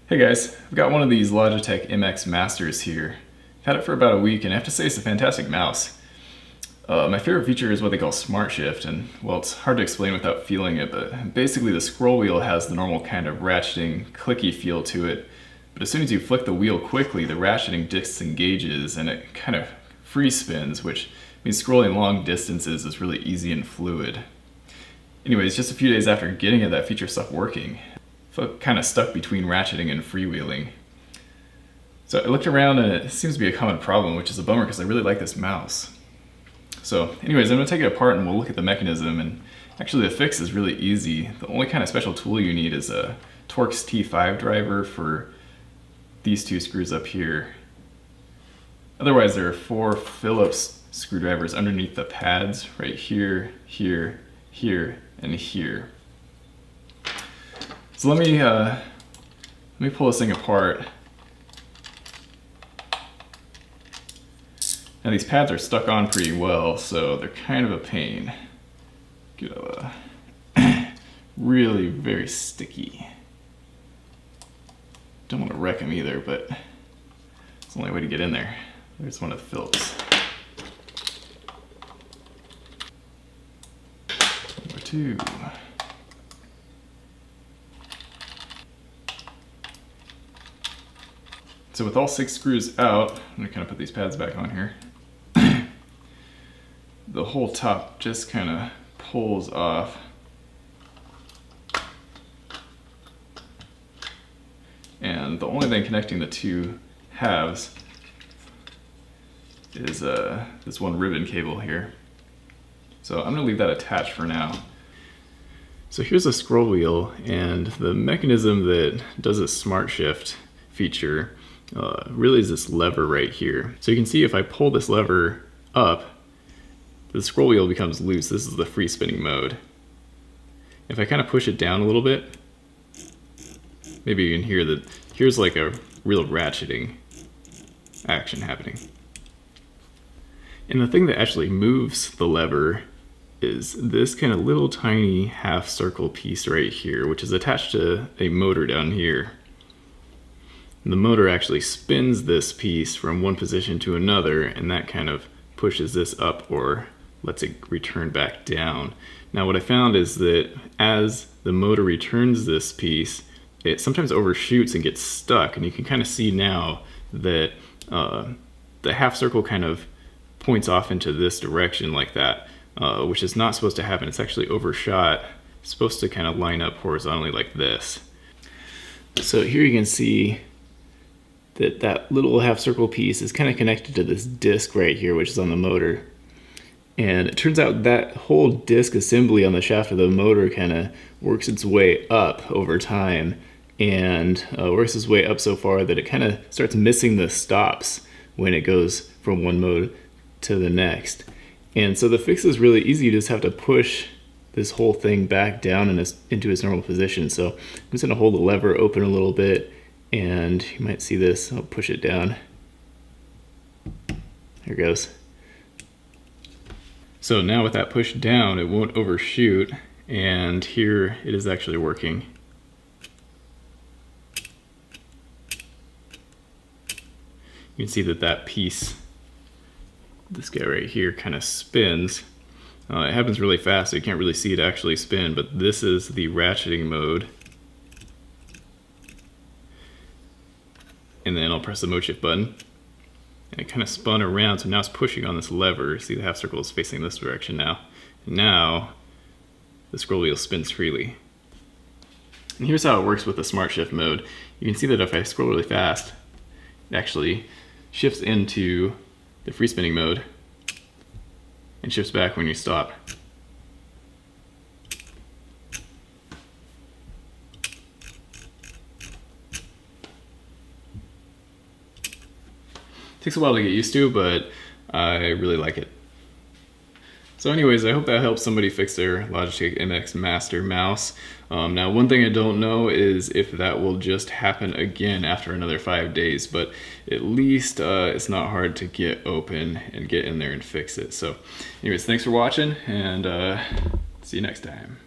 Hey guys, I've got one of these Logitech MX Masters here. I've had it for about a week and I have to say it's a fantastic mouse. My favorite feature is what they call Smart Shift, and well, it's hard to explain without feeling it, but basically the scroll wheel has the normal kind of ratcheting, clicky feel to it, but as soon as you flick the wheel quickly, the ratcheting disengages and it kind of free spins, which means scrolling long distances is really easy and fluid. Anyways, just a few days after getting it, that feature stopped working. Felt kind of stuck between ratcheting and freewheeling. So I looked around and it seems to be a common problem, which is a bummer because I really like this mouse. So anyways, I'm going to take it apart and we'll look at the mechanism, and actually the fix is really easy. The only kind of special tool you need is a Torx T5 driver for these two screws up here. Otherwise there are 4 Phillips screwdrivers underneath the pads right here, here, here, and here. So let me pull this thing apart. Now these pads are stuck on pretty well, so they're kind of a pain. Really very sticky. Don't want to wreck them either, but it's the only way to get in there. There's one of the Phillips. Number 2. So with all 6 screws out, I'm going to kind of put these pads back on here. The whole top just kind of pulls off. And the only thing connecting the 2 halves is this one ribbon cable here. So I'm going to leave that attached for now. So here's a scroll wheel, and the mechanism that does a Smart Shift feature really is this lever right here. So you can see if I pull this lever up, the scroll wheel becomes loose. This is the free spinning mode. If I kind of push it down a little bit, maybe you can hear that here's like a real ratcheting action happening. And the thing that actually moves the lever is this kind of little tiny half circle piece right here, which is attached to a motor down here. The motor actually spins this piece from one position to another, and that kind of pushes this up or lets it return back down. Now what I found is that as the motor returns this piece, it sometimes overshoots and gets stuck, and you can kind of see now that the half circle kind of points off into this direction like that, which is not supposed to happen. It's actually overshot. It's supposed to kind of line up horizontally like this. So here you can see that little half circle piece is kind of connected to this disc right here, which is on the motor. And it turns out that whole disc assembly on the shaft of the motor kind of works its way up over time, and works its way up so far that it kind of starts missing the stops when it goes from one mode to the next. And so the fix is really easy. You just have to push this whole thing back down into its normal position. So I'm just going to hold the lever open a little bit, and you might see this. I'll push it down. There it goes. So now with that pushed down, it won't overshoot, and here it is actually working. You can see that piece, this guy right here, kind of spins. It happens really fast, so you can't really see it actually spin, but this is the ratcheting mode. And then I'll press the mode shift button, and it kind of spun around, so now it's pushing on this lever. See, the half circle is facing this direction now. And now the scroll wheel spins freely. And here's how it works with the Smart Shift mode. You can see that if I scroll really fast, it actually shifts into the free spinning mode and shifts back when you stop. Takes a while to get used to, but I really like it. So anyways, I hope that helps somebody fix their Logitech MX Master mouse. Now one thing I don't know is if that will just happen again after another 5 days, but at least it's not hard to get open and get in there and fix it. So anyways, thanks for watching, and see you next time.